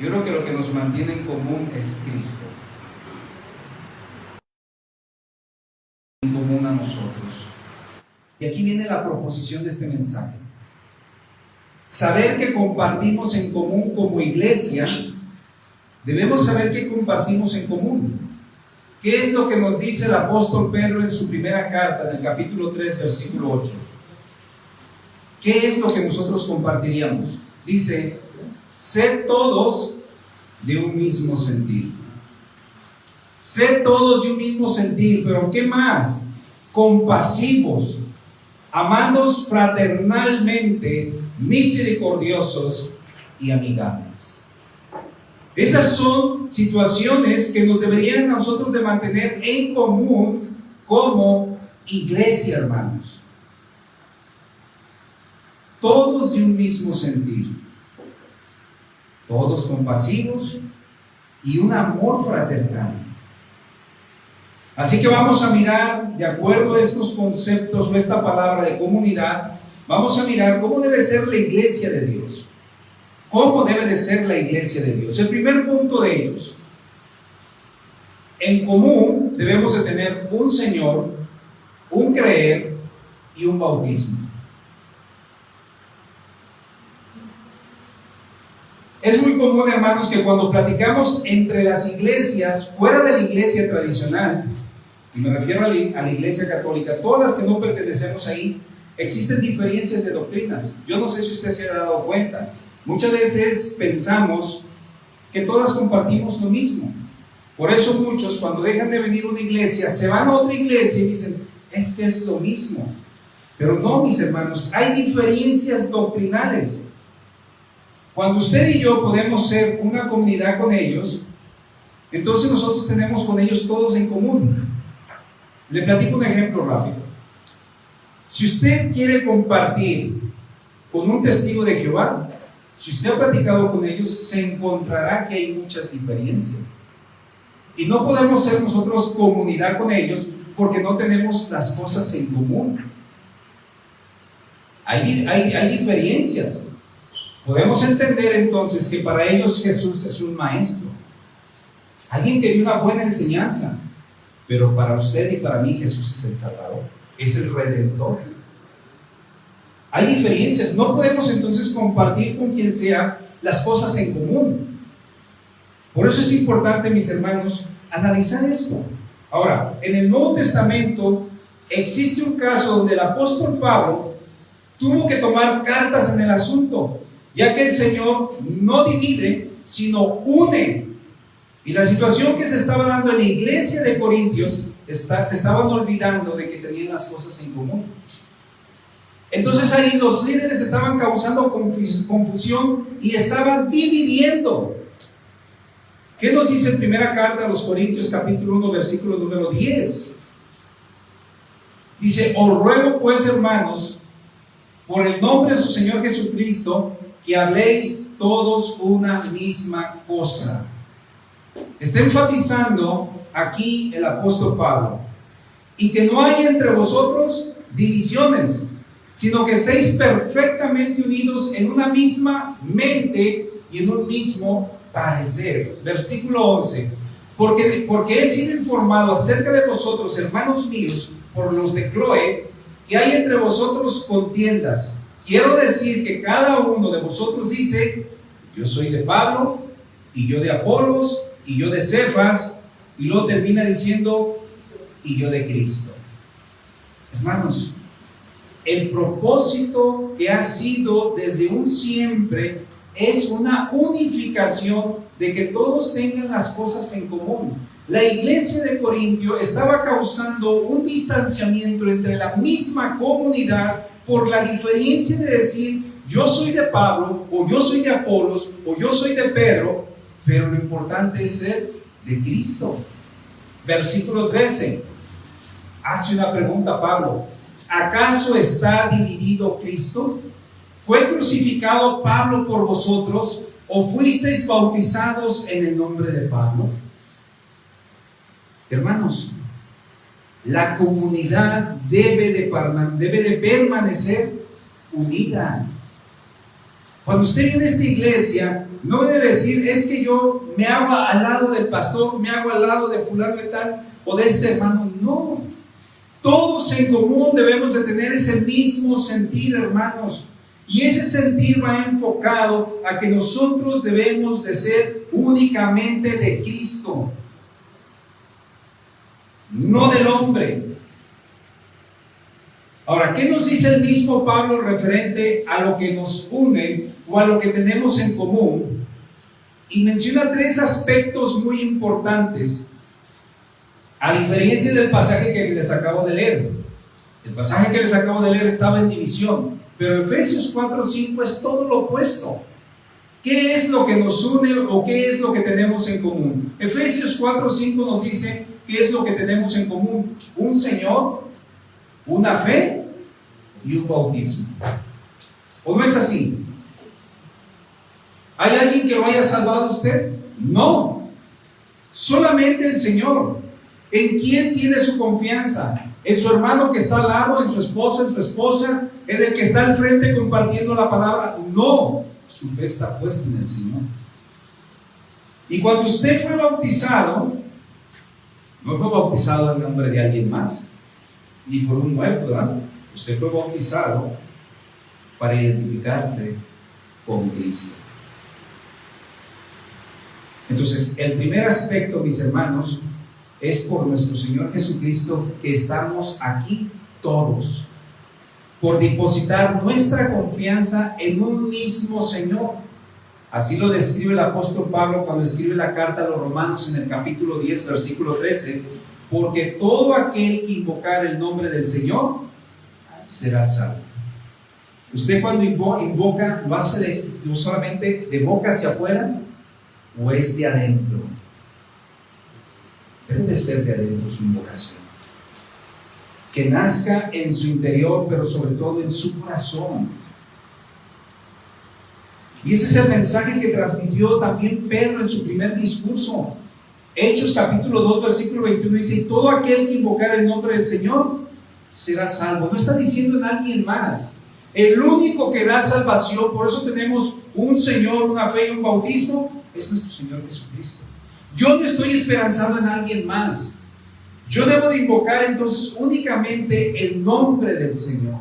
Yo creo que lo que nos mantiene en común es Cristo. En común a nosotros. Y aquí viene la proposición de este mensaje. Saber que compartimos en común como iglesia, debemos saber que compartimos en común. ¿Qué es lo que nos dice el apóstol Pedro en su primera carta, en el capítulo 3, versículo 8? ¿Qué es lo que nosotros compartiríamos? Dice, sed todos de un mismo sentir. Sed todos de un mismo sentir, pero ¿qué más? Compasivos, amándoos fraternalmente, misericordiosos y amigables. Esas son situaciones que nos deberían a nosotros de mantener en común como iglesia, hermanos. Todos de un mismo sentir, todos compasivos y un amor fraternal. Así que vamos a mirar, de acuerdo a estos conceptos o esta palabra de comunidad, vamos a mirar cómo debe ser la iglesia de Dios. ¿Cómo debe de ser la iglesia de Dios? El primer punto de ellos, en común debemos de tener un Señor, un creer y un bautismo. Es muy común, hermanos, que cuando platicamos entre las iglesias, fuera de la iglesia tradicional, y me refiero a la iglesia católica, todas las que no pertenecemos ahí, existen diferencias de doctrinas. Yo no sé si usted se ha dado cuenta. Muchas veces pensamos que todas compartimos lo mismo. Por eso muchos, cuando dejan de venir a una iglesia, se van a otra iglesia y dicen, es que es lo mismo. Pero no, mis hermanos, hay diferencias doctrinales. Cuando usted y yo podemos ser una comunidad con ellos, entonces nosotros tenemos con ellos todos en común. Le platico un ejemplo rápido. Si usted quiere compartir con un testigo de Jehová, si usted ha platicado con ellos, se encontrará que hay muchas diferencias. Y no podemos ser nosotros comunidad con ellos porque no tenemos las cosas en común. Hay diferencias. Podemos entender entonces que para ellos Jesús es un maestro, alguien que dio una buena enseñanza, pero para usted y para mí Jesús es el Salvador, es el Redentor. Hay diferencias, no podemos entonces compartir con quien sea las cosas en común. Por eso es importante, mis hermanos, analizar esto. Ahora, en el Nuevo Testamento existe un caso donde el apóstol Pablo tuvo que tomar cartas en el asunto, ya que el Señor no divide, sino une. Y la situación que se estaba dando en la iglesia de Corintios, se estaban olvidando de que tenían las cosas en común. Entonces ahí los líderes estaban causando confusión y estaban dividiendo. ¿Qué nos dice en primera carta a los Corintios, capítulo 1, versículo número 10? Dice, os ruego pues, hermanos, por el nombre de su Señor Jesucristo, que habléis todos una misma cosa. Está enfatizando aquí el apóstol Pablo, y que no hay entre vosotros divisiones, sino que estéis perfectamente unidos en una misma mente y en un mismo parecer. Versículo 11. Porque he sido informado acerca de vosotros, hermanos míos, por los de Cloé, que hay entre vosotros contiendas. Quiero decir que cada uno de vosotros dice, yo soy de Pablo, y yo de Apolos, y yo de Cefas, y luego termina diciendo, y yo de Cristo. Hermanos, el propósito que ha sido desde un siempre es una unificación de que todos tengan las cosas en común. La iglesia de Corintio estaba causando un distanciamiento entre la misma comunidad por la diferencia de decir, yo soy de Pablo, o yo soy de Apolos, o yo soy de Pedro, pero lo importante es ser de Cristo. Versículo 13, hace una pregunta Pablo, ¿acaso está dividido Cristo? ¿Fue crucificado Pablo por vosotros, o fuisteis bautizados en el nombre de Pablo? Hermanos, la comunidad debe de permanecer unida. Cuando usted viene a esta iglesia, no debe decir, es que yo me hago al lado del pastor, me hago al lado de fulano y tal, o de este hermano. No. Todos en común debemos de tener ese mismo sentir, hermanos. Y ese sentir va enfocado a que nosotros debemos de ser únicamente de Cristo, no del hombre. Ahora, ¿qué nos dice el mismo Pablo referente a lo que nos une o a lo que tenemos en común? Y menciona 3 aspectos muy importantes, a diferencia del pasaje que les acabo de leer. El pasaje que les acabo de leer estaba en división, pero Efesios 4:5 es todo lo opuesto. ¿Qué es lo que nos une o qué es lo que tenemos en común? Efesios 4:5 nos dice qué es lo que tenemos en común: un Señor, una fe y un bautismo. ¿O no es así? ¿Hay alguien que lo haya salvado a usted? No, solamente el Señor. ¿En quién tiene su confianza? ¿En su hermano que está al lado, en su esposa, en el que está al frente compartiendo la palabra? No, su fe está puesta en el Señor. Y cuando usted fue bautizado, no fue bautizado en nombre de alguien más, ni por un muerto, ¿verdad? Usted fue bautizado para identificarse con Cristo. Entonces, el primer aspecto, mis hermanos, es por nuestro Señor Jesucristo que estamos aquí todos, por depositar nuestra confianza en un mismo Señor. Así lo describe el apóstol Pablo cuando escribe la carta a los Romanos en el capítulo 10, versículo 13, porque todo aquel que invocar el nombre del Señor será salvo. Usted cuando invoca, ¿lo hace no solamente de boca hacia afuera o es de adentro? Debe de ser de adentro su invocación, que nazca en su interior, pero sobre todo en su corazón. Y ese es el mensaje que transmitió también Pedro en su primer discurso. Hechos capítulo 2 versículo 21 dice: todo aquel que invocar el nombre del Señor será salvo. No está diciendo en alguien más. El único que da salvación, por eso tenemos un Señor, una fe y un bautismo, es nuestro Señor Jesucristo. Yo no estoy esperanzado en alguien más. Yo debo de invocar entonces únicamente el nombre del Señor.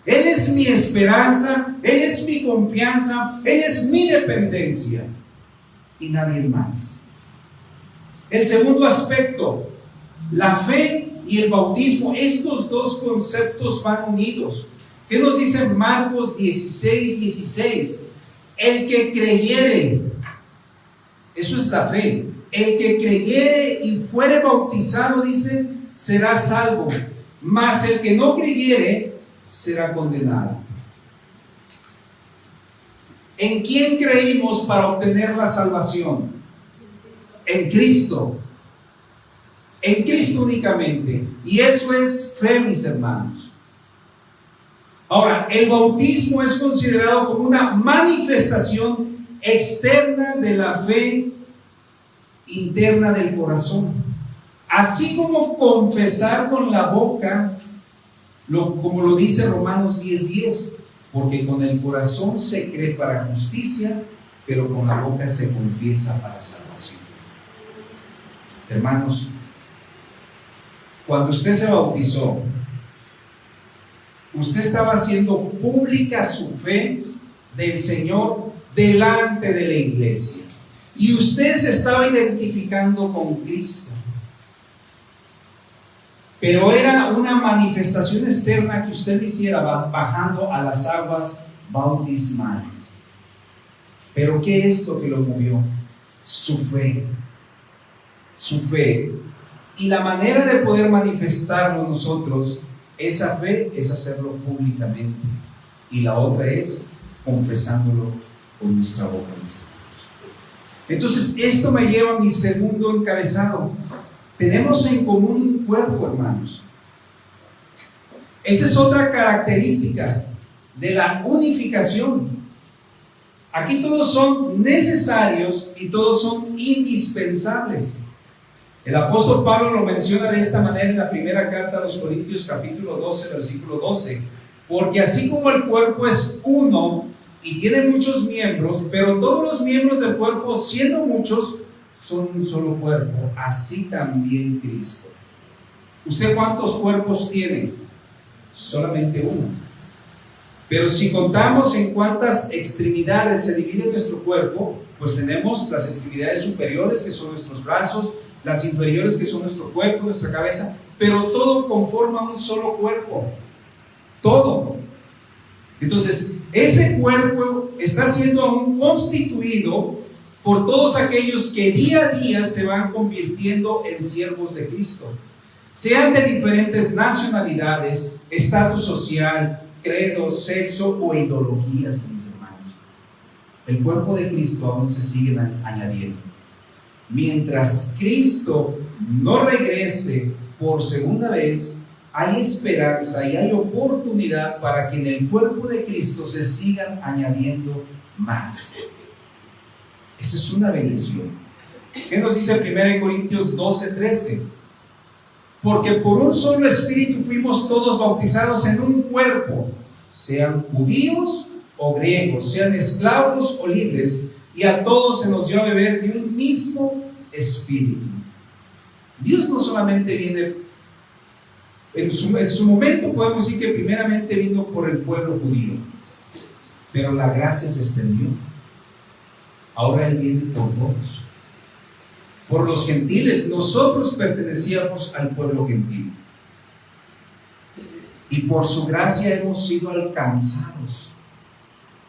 Él es mi esperanza, Él es mi confianza, Él es mi dependencia y nadie más. El segundo aspecto, la fe y el bautismo, estos dos conceptos van unidos. ¿Qué nos dice Marcos 16:16? El que creyere, eso es la fe. El que creyere y fuere bautizado, dice, será salvo. Mas el que no creyere, será condenado. ¿En quién creímos para obtener la salvación? En Cristo. En Cristo únicamente. Y eso es fe, mis hermanos. Ahora, el bautismo es considerado como una manifestación externa de la fe interna del corazón. Así como confesar con la boca, como lo dice Romanos 10:10, porque con el corazón se cree para justicia, pero con la boca se confiesa para salvación. Hermanos, cuando usted se bautizó, usted estaba haciendo pública su fe del Señor delante de la iglesia. Y usted se estaba identificando con Cristo. Pero era una manifestación externa que usted hiciera bajando a las aguas bautismales. Pero ¿qué es lo que lo movió? Su fe. Su fe. Y la manera de poder manifestarlo nosotros, esa fe, es hacerlo públicamente. Y la otra es confesándolo con nuestra boca. Entonces, esto me lleva a mi segundo encabezado. Tenemos en común un cuerpo, hermanos. Esa es otra característica de la unificación. Aquí todos son necesarios y todos son indispensables. El apóstol Pablo lo menciona de esta manera en la primera carta a los Corintios capítulo 12, versículo 12. Porque así como el cuerpo es uno y tiene muchos miembros, pero todos los miembros del cuerpo, siendo muchos, son un solo cuerpo. Así también Cristo. ¿Usted cuántos cuerpos tiene? Solamente uno. Pero si contamos en cuántas extremidades se divide nuestro cuerpo, pues tenemos las extremidades superiores, que son nuestros brazos, las inferiores, que son nuestro cuerpo, nuestra cabeza, pero todo conforma un solo cuerpo. Todo. Entonces, ese cuerpo está siendo aún constituido por todos aquellos que día a día se van convirtiendo en siervos de Cristo. Sean de diferentes nacionalidades, estatus social, credo, sexo o ideologías, mis hermanos. El cuerpo de Cristo aún se sigue añadiendo. Mientras Cristo no regrese por segunda vez, hay esperanza y hay oportunidad para que en el cuerpo de Cristo se sigan añadiendo más. Esa es una bendición. ¿Qué nos dice 1 Corintios 12:13? Porque por un solo espíritu fuimos todos bautizados en un cuerpo, sean judíos o griegos, sean esclavos o libres, y a todos se nos dio a beber de un mismo espíritu. Dios no solamente viene, en su momento podemos decir que primeramente vino por el pueblo judío, pero la gracia se extendió. Ahora Él viene por todos. Por los gentiles, nosotros pertenecíamos al pueblo gentil. Y por su gracia hemos sido alcanzados.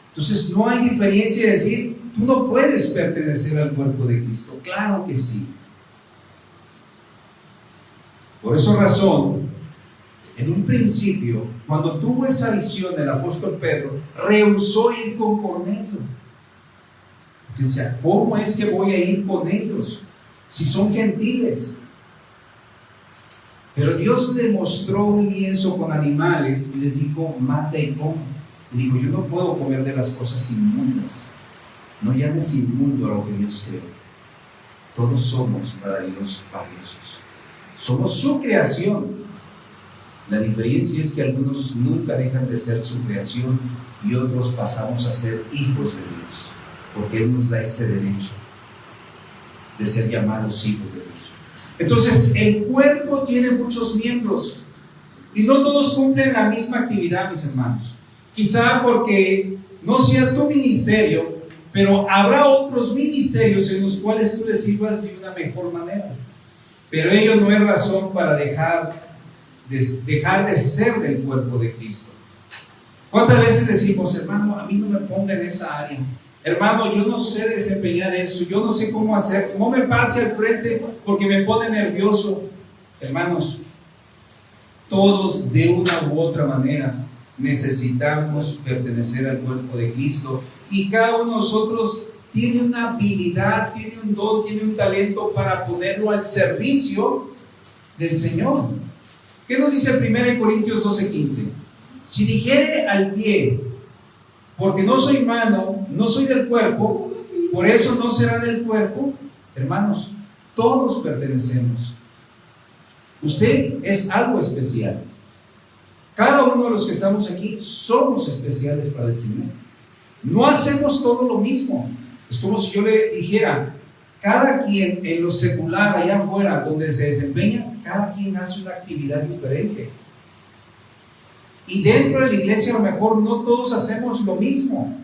Entonces no hay diferencia de decir, tú no puedes pertenecer al cuerpo de Cristo. Claro que sí. Por esa razón, en un principio, cuando tuvo esa visión el apóstol Pedro, rehusó ir con Cornelio. Porque decía, ¿cómo es que voy a ir con ellos si son gentiles? Pero Dios le mostró un lienzo con animales y les dijo, mata y come. Y dijo, yo no puedo comer de las cosas inmundas. No llames inmundo a lo que Dios creó. Todos somos para Dios valiosos. Somos su creación. La diferencia es que algunos nunca dejan de ser su creación y otros pasamos a ser hijos de Dios, porque Él nos da ese derecho de ser llamados hijos de Dios. Entonces, el cuerpo tiene muchos miembros y no todos cumplen la misma actividad, mis hermanos. Quizá porque no sea tu ministerio, pero habrá otros ministerios en los cuales tú le sirvas de una mejor manera. Pero ello no es razón para dejar de ser del cuerpo de Cristo. ¿Cuántas veces decimos, hermano, a mí no me ponga en esa área? Hermano, yo no sé desempeñar eso, yo no sé cómo hacer, no me pase al frente porque me pone nervioso. Hermanos, todos de una u otra manera necesitamos pertenecer al cuerpo de Cristo y cada uno de nosotros tiene una habilidad, tiene un don, tiene un talento para ponerlo al servicio del Señor. ¿Qué nos dice 1 Corintios 12:15? Si dijere al pie, porque no soy mano, no soy del cuerpo, por eso no será del cuerpo. Hermanos, todos pertenecemos. Usted es algo especial. Cada uno de los que estamos aquí somos especiales para el Señor. No hacemos todo lo mismo. Es como si yo le dijera, cada quien en lo secular, allá afuera, donde se desempeña, cada quien hace una actividad diferente. Y dentro de la iglesia a lo mejor no todos hacemos lo mismo,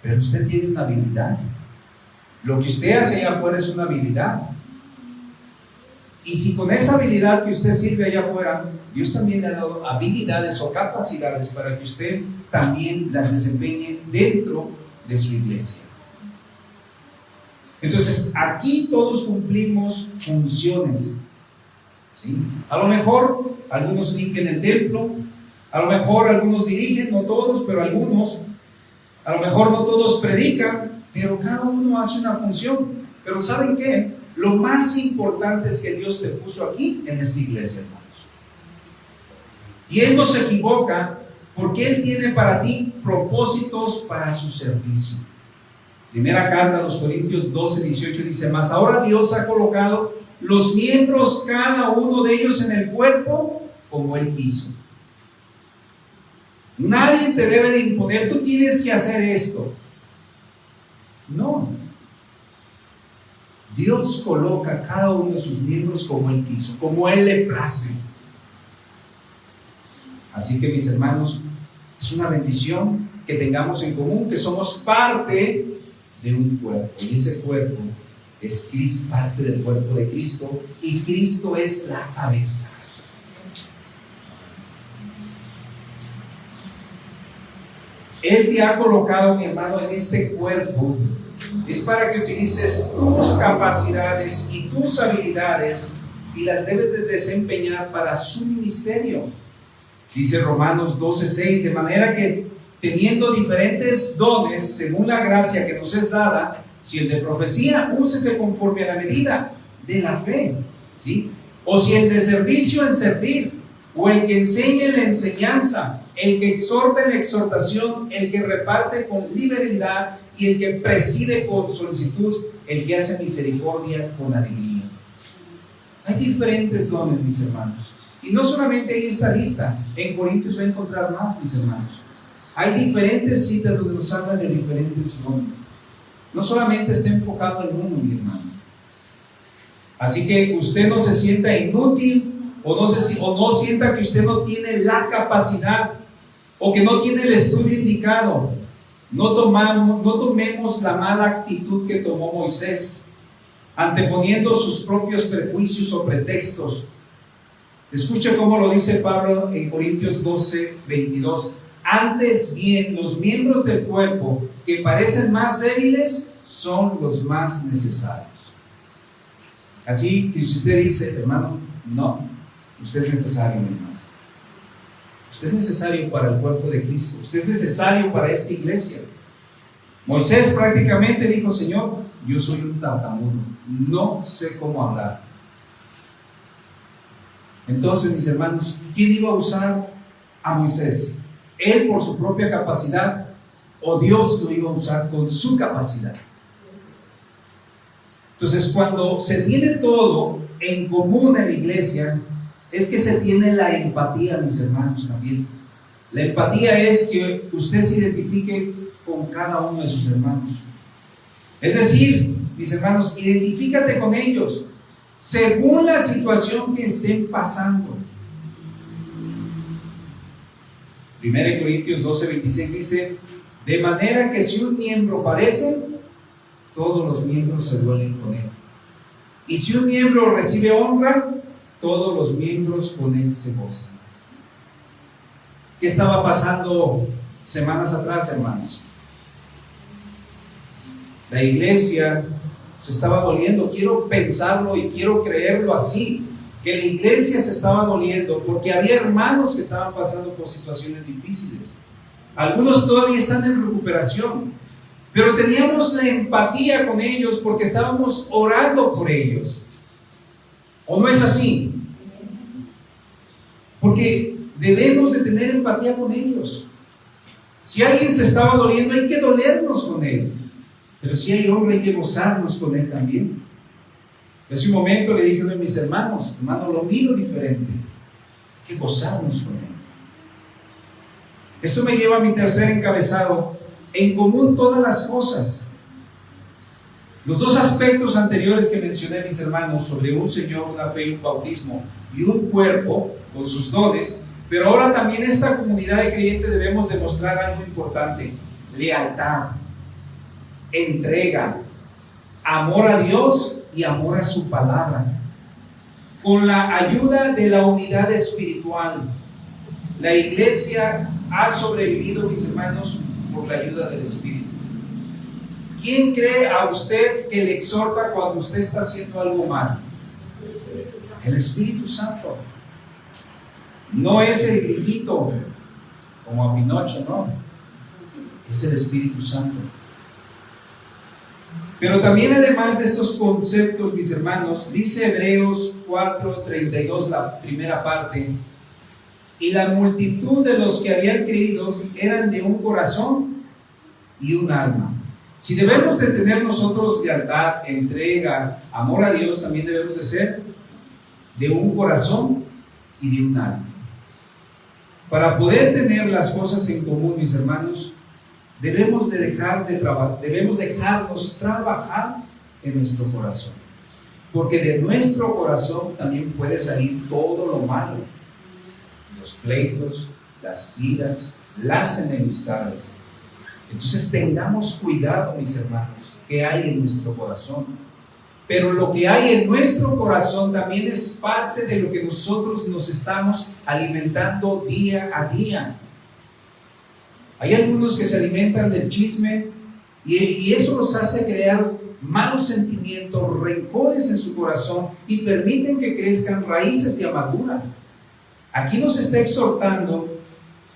pero usted tiene una habilidad. Lo que usted hace allá afuera es una habilidad. Y si con esa habilidad que usted sirve allá afuera, Dios también le ha dado habilidades o capacidades para que usted también las desempeñe dentro de su iglesia. Entonces, aquí todos cumplimos funciones, ¿sí? A lo mejor algunos limpian el templo, a lo mejor algunos dirigen, no todos, pero algunos. A lo mejor no todos predican, pero cada uno hace una función. Pero ¿saben qué? Lo más importante es que Dios te puso aquí en esta iglesia, hermanos. Y Él no se equivoca porque Él tiene para ti propósitos para su servicio. Primera carta a los Corintios 12:18 dice, mas ahora Dios ha colocado los miembros, cada uno de ellos en el cuerpo, como Él quiso. Nadie te debe de imponer, tú tienes que hacer esto. No. Dios coloca a cada uno de sus miembros como Él quiso, como Él le place. Así que, mis hermanos, es una bendición que tengamos en común, que somos parte de un cuerpo. Y ese cuerpo es Cristo, parte del cuerpo de Cristo, y Cristo es la cabeza. Él te ha colocado, mi hermano, en este cuerpo. Es para que utilices tus capacidades y tus habilidades y las debes de desempeñar para su ministerio. Dice Romanos 12:6, de manera que teniendo diferentes dones según la gracia que nos es dada, si el de profecía, úsese conforme a la medida de la fe, ¿sí? O si el de servicio, en servir, o el que enseña en la enseñanza, el que exhorta en la exhortación, el que reparte con liberalidad y el que preside con solicitud, el que hace misericordia con alegría. Hay diferentes dones, mis hermanos. Y no solamente en esta lista, en Corintios va a encontrar más, mis hermanos. Hay diferentes citas donde nos hablan de diferentes dones. No solamente está enfocado en uno, mi hermano. Así que usted no se sienta inútil o no sienta que usted no tiene la capacidad o que no tiene el estudio indicado. No tomemos la mala actitud que tomó Moisés, anteponiendo sus propios prejuicios o pretextos. Escucha cómo lo dice Pablo en Corintios 12:22. Antes bien, los miembros del cuerpo que parecen más débiles son los más necesarios. Así que si usted dice, hermano, no, usted es necesario, mi hermano. Usted es necesario para el cuerpo de Cristo. Usted es necesario para esta iglesia. Moisés prácticamente dijo, Señor, yo soy un tartamudo, no sé cómo hablar. Entonces, mis hermanos, ¿quién iba a usar a Moisés? ¿Él por su propia capacidad o Dios lo iba a usar con su capacidad? Entonces, cuando se tiene todo en común en la iglesia, es que se tiene la empatía, mis hermanos, también. La empatía es que usted se identifique con cada uno de sus hermanos. Es decir, mis hermanos, identifícate con ellos según la situación que estén pasando. 1 Corintios 12:26 dice, de manera que si un miembro padece, todos los miembros se duelen con él. Y si un miembro recibe honra, todos los miembros con él se gozan. ¿Qué estaba pasando semanas atrás, hermanos? La iglesia se estaba doliendo. Quiero pensarlo y quiero creerlo así, que la iglesia se estaba doliendo porque había hermanos que estaban pasando por situaciones difíciles. Algunos todavía están en recuperación, pero teníamos la empatía con ellos porque estábamos orando por ellos. ¿O no es así? Porque debemos de tener empatía con ellos. Si alguien se estaba doliendo, hay que dolernos con él. Pero si hay honra, hay que gozarnos con él también. Hace un momento le dije a mis hermanos, hermano, lo miro diferente. Hay que gozarnos con él. Esto me lleva a mi tercer encabezado. En común todas las cosas. Los dos aspectos anteriores que mencioné, mis hermanos, sobre un Señor, una fe y un bautismo, y un cuerpo con sus dones, pero ahora también esta comunidad de creyentes debemos demostrar algo importante: lealtad, entrega, amor a Dios y amor a su palabra, con la ayuda de la unidad espiritual. La iglesia ha sobrevivido, mis hermanos, por la ayuda del Espíritu. ¿Quién cree a usted que le exhorta cuando usted está haciendo algo mal? El Espíritu Santo. No es el grillito como a Pinocho, no. Es el Espíritu Santo. Pero también, además de estos conceptos, mis hermanos, dice Hebreos 4:32, la primera parte: y la multitud de los que habían creído eran de un corazón y un alma. Si debemos de tener nosotros lealtad, entrega, amor a Dios, también debemos de ser de un corazón y de un alma. Para poder tener las cosas en común, mis hermanos, debemos dejarnos trabajar en nuestro corazón. Porque de nuestro corazón también puede salir todo lo malo. Los pleitos, las iras, las enemistades. Entonces tengamos cuidado, mis hermanos, que hay en nuestro corazón. Pero lo que hay en nuestro corazón también es parte de lo que nosotros nos estamos alimentando día a día. Hay algunos que se alimentan del chisme y eso los hace crear malos sentimientos, rencores en su corazón y permiten que crezcan raíces de amargura. Aquí nos está exhortando,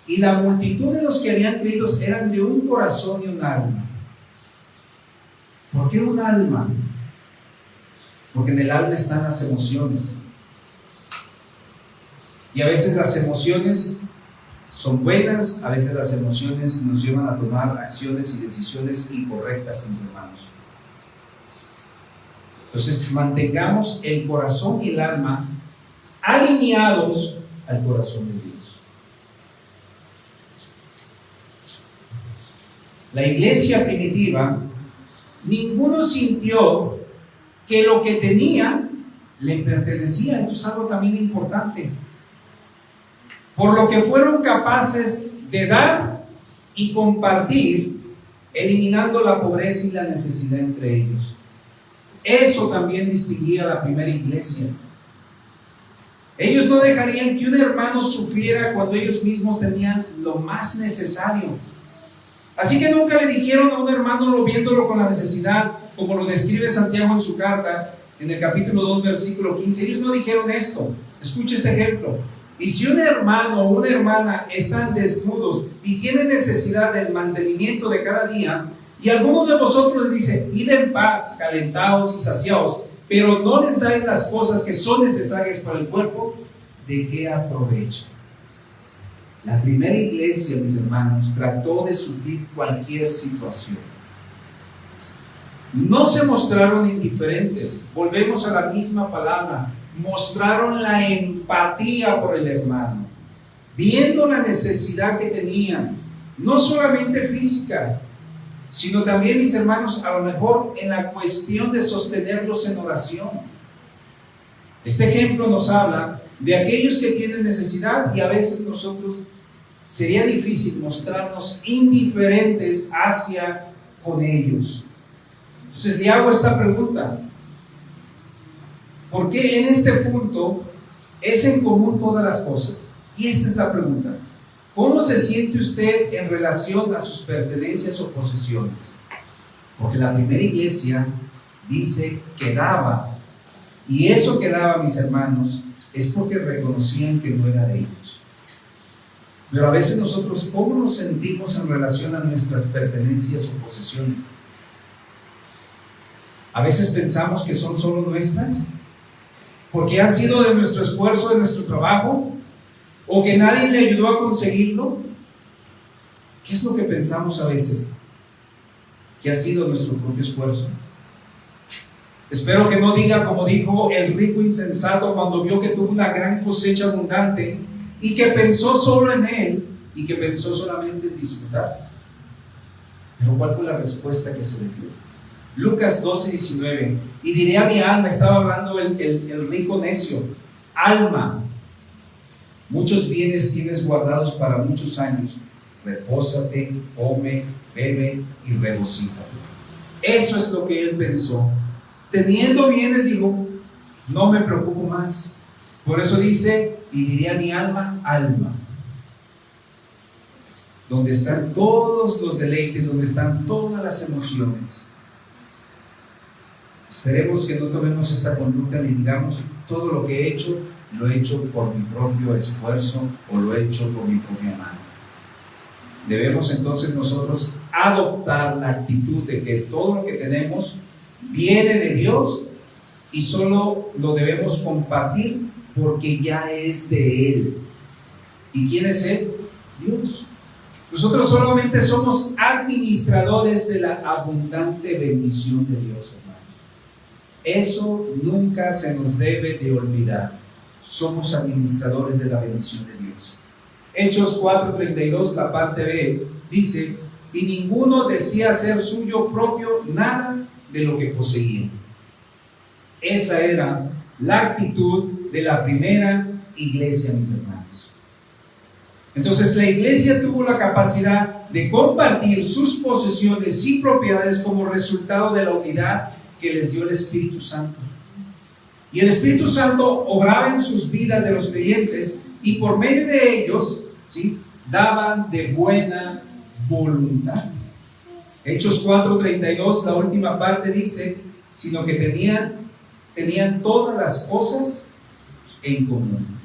y la multitud de los que habían creído eran de un corazón y un alma. ¿Por qué un alma? Porque en el alma están las emociones. Y a veces las emociones son buenas, a veces las emociones nos llevan a tomar acciones y decisiones incorrectas, mis hermanos. Entonces, mantengamos el corazón y el alma alineados al corazón de Dios. La iglesia primitiva, ninguno sintió que lo que tenía le pertenecía. Esto es algo también importante. Por lo que fueron capaces de dar y compartir, eliminando la pobreza y la necesidad entre ellos. Eso también distinguía a la primera iglesia. Ellos no dejarían que un hermano sufriera cuando ellos mismos tenían lo más necesario. Así que nunca le dijeron a un hermano viéndolo con la necesidad, como lo describe Santiago en su carta, en el capítulo 2, versículo 15. Ellos no dijeron esto. Escuche este ejemplo. Y si un hermano o una hermana están desnudos y tienen necesidad del mantenimiento de cada día, y alguno de vosotros les dice, id en paz, calentaos y saciaos, pero no les dais las cosas que son necesarias para el cuerpo, ¿de qué aprovecha? La primera iglesia, mis hermanos, trató de suplir cualquier situación. No se mostraron indiferentes. Volvemos a la misma palabra. Mostraron la empatía por el hermano, viendo la necesidad que tenían, no solamente física, sino también, mis hermanos, a lo mejor en la cuestión de sostenerlos en oración. Este ejemplo nos habla de aquellos que tienen necesidad, y a veces nosotros sería difícil mostrarnos indiferentes hacia con ellos. Entonces le hago esta pregunta: ¿por qué en este punto es en común todas las cosas? Y esta es la pregunta: ¿cómo se siente usted en relación a sus pertenencias o posesiones? Porque la primera iglesia dice que daba, y eso que daba, mis hermanos, es porque reconocían que no era de ellos. Pero a veces nosotros, ¿cómo nos sentimos en relación a nuestras pertenencias o posesiones? A veces pensamos que son solo nuestras, porque han sido de nuestro esfuerzo, de nuestro trabajo, o que nadie le ayudó a conseguirlo. ¿Qué es lo que pensamos a veces? Que ha sido nuestro propio esfuerzo. Espero que no diga como dijo el rico insensato cuando vio que tuvo una gran cosecha abundante y que pensó solo en él y que pensó solamente en disfrutar. Pero ¿cuál fue la respuesta que se le dio? Lucas 12:19. Y diré a mi alma, estaba hablando el rico necio: alma, muchos bienes tienes guardados para muchos años, repósate, come, bebe y regocíjate. Eso es lo que él pensó. Teniendo bienes, dijo, no me preocupo más. Por eso dice, y diré a mi alma, alma, donde están todos los deleites, donde están todas las emociones. Esperemos que no tomemos esta conducta ni digamos, todo lo que he hecho, lo he hecho por mi propio esfuerzo o lo he hecho por mi propia mano. Debemos entonces nosotros adoptar la actitud de que todo lo que tenemos viene de Dios y solo lo debemos compartir porque ya es de Él. ¿Y quién es Él? Dios. Nosotros solamente somos administradores de la abundante bendición de Dios, hermanos. Eso nunca se nos debe de olvidar. Somos administradores de la bendición de Dios. Hechos 4:32, la parte B, dice: y ninguno decía ser suyo propio nada de lo que poseía. Esa era la actitud de la primera iglesia, mis hermanos. Entonces la iglesia tuvo la capacidad de compartir sus posesiones y propiedades como resultado de la unidad que les dio el Espíritu Santo. Y el Espíritu Santo obraba en sus vidas de los creyentes, y por medio de ellos, ¿sí?, daban de buena voluntad. Hechos 4:32, la última parte dice: sino que tenían todas las cosas en común.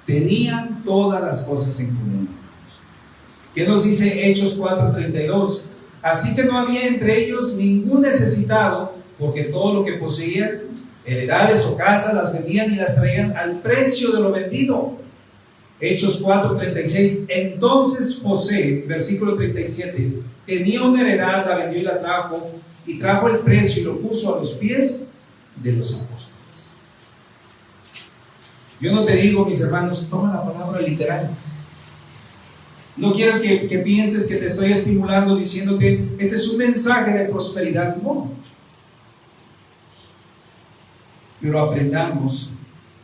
Tenían todas las cosas en común. ¿Qué nos dice Hechos 4:32? Así que no había entre ellos ningún necesitado, porque todo lo que poseían, heredades o casas, las vendían y las traían al precio de lo vendido. Hechos 4:36. Entonces José, versículo 37, tenía una heredad, la vendió y la trajo, y trajo el precio y lo puso a los pies de los apóstoles. Yo no te digo, mis hermanos, toma la palabra literal. No quiero que pienses que te estoy estimulando diciéndote, este es un mensaje de prosperidad. No. Pero aprendamos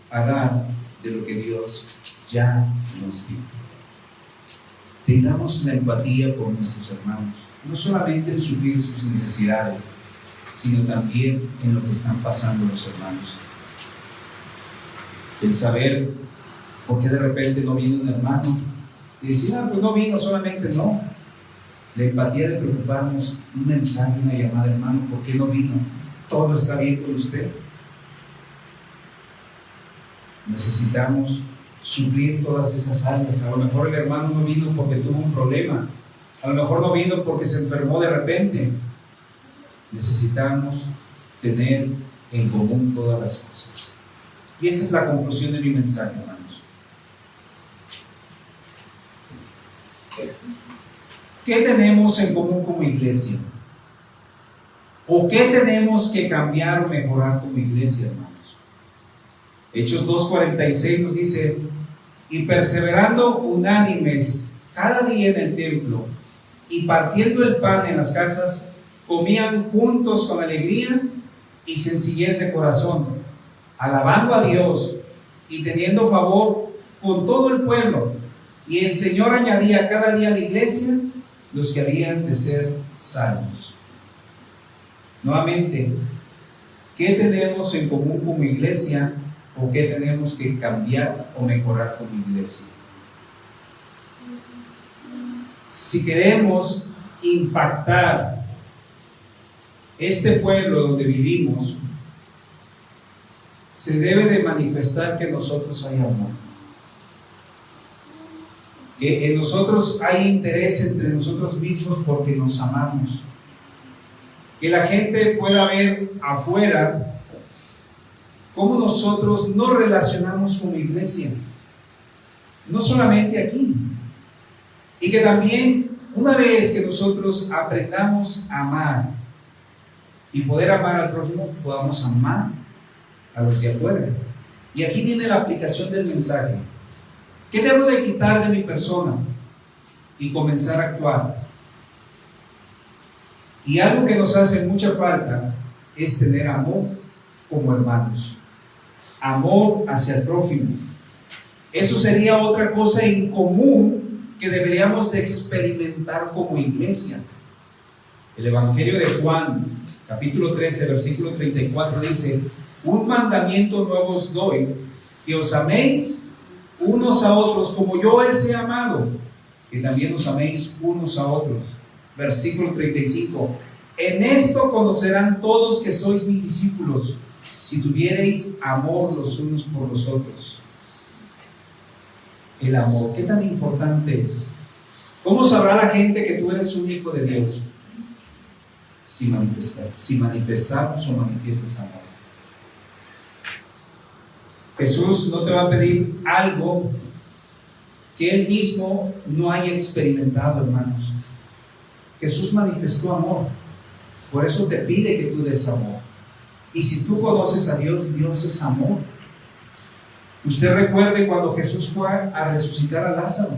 a dar de lo que Dios ya nos dio. Tengamos la empatía por nuestros hermanos, no solamente en suplir sus necesidades, sino también en lo que están pasando los hermanos. El saber por qué de repente no viene un hermano y decir, pues no vino, solamente no. La empatía de preocuparnos, un mensaje, una llamada, hermano, ¿por qué no vino? ¿Todo está bien con usted? Necesitamos suplir todas esas áreas. A lo mejor el hermano no vino porque tuvo un problema, a lo mejor no vino porque se enfermó de repente. Necesitamos tener en común todas las cosas. Y esa es la conclusión de mi mensaje, hermanos. ¿Qué tenemos en común como iglesia? ¿O qué tenemos que cambiar o mejorar como iglesia, hermanos? Hechos 2:46 nos dice: y perseverando unánimes cada día en el templo y partiendo el pan en las casas, comían juntos con alegría y sencillez de corazón, alabando a Dios y teniendo favor con todo el pueblo. Y el Señor añadía cada día a la iglesia los que habían de ser salvos. Nuevamente, ¿qué tenemos en común como iglesia o qué tenemos que cambiar o mejorar como iglesia? Si queremos impactar este pueblo donde vivimos, se debe de manifestar que en nosotros hay amor, que en nosotros hay interés entre nosotros mismos porque nos amamos, que la gente pueda ver afuera cómo nosotros nos relacionamos como iglesia, no solamente aquí, y que también una vez que nosotros aprendamos a amar y poder amar al prójimo, podamos amar a los de afuera. Y aquí viene la aplicación del mensaje. ¿Qué debo de quitar de mi persona y comenzar a actuar? Y algo que nos hace mucha falta es tener amor como hermanos, amor hacia el prójimo. Eso sería otra cosa en común que deberíamos de experimentar como iglesia. El Evangelio de Juan, capítulo 13, versículo 34 dice: un mandamiento nuevo os doy, que os améis unos a otros como yo os he amado, que también os améis unos a otros. Versículo 35: en esto conocerán todos que sois mis discípulos, si tuviereis amor los unos por los otros. El amor, ¿qué tan importante es? ¿Cómo sabrá la gente que tú eres un hijo de Dios? Si manifestamos o manifiestas amor. Jesús no te va a pedir algo que Él mismo no haya experimentado, hermanos. Jesús manifestó amor, por eso te pide que tú des amor. Y si tú conoces a Dios, Dios es amor. Usted recuerde cuando Jesús fue a resucitar a Lázaro.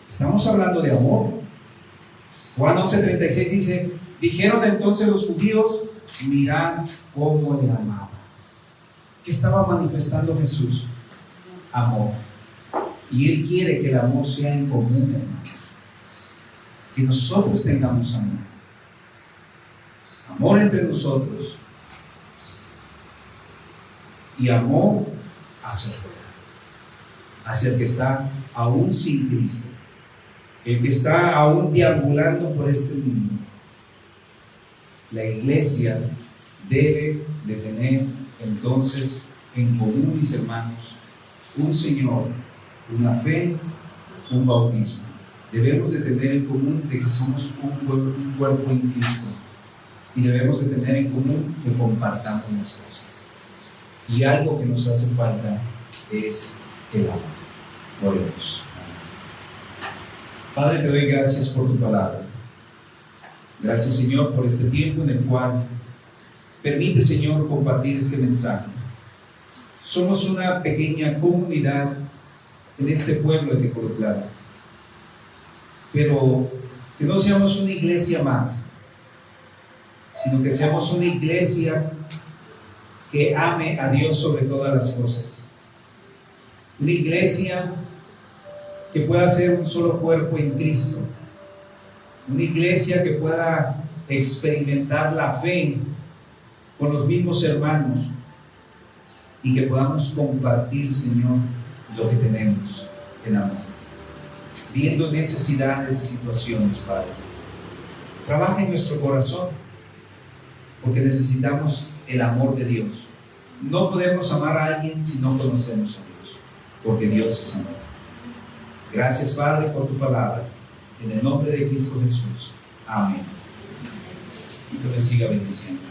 Estamos hablando de amor. Juan 11:36 dice: dijeron entonces los judíos, mirad cómo le amaba. ¿Qué estaba manifestando Jesús? Amor. Y Él quiere que el amor sea en común, hermanos. Que nosotros tengamos amor. Amor entre nosotros. Y amor hacia afuera. Hacia el que está aún sin Cristo. El que está aún deambulando por este mundo. La iglesia debe de tener entonces en común, mis hermanos, un Señor, una fe, un bautismo. Debemos de tener en común de que somos un cuerpo en Cristo, y debemos de tener en común que compartamos las cosas. Y algo que nos hace falta es el amor. Oremos. Padre, te doy gracias por tu palabra. Gracias, Señor, por este tiempo en el cual permite, Señor, compartir este mensaje. Somos una pequeña comunidad en este pueblo de Tecolotlán, pero que no seamos una iglesia más, sino que seamos una iglesia que ame a Dios sobre todas las cosas. Una iglesia que pueda ser un solo cuerpo en Cristo. Una iglesia que pueda experimentar la fe con los mismos hermanos y que podamos compartir, Señor, lo que tenemos en amor. Viendo necesidades y situaciones, Padre. Trabaja en nuestro corazón, porque necesitamos el amor de Dios. No podemos amar a alguien si no conocemos a Dios, porque Dios es amor. Gracias, Padre, por tu palabra. En el nombre de Cristo Jesús. Amén. Dios le siga bendiciendo.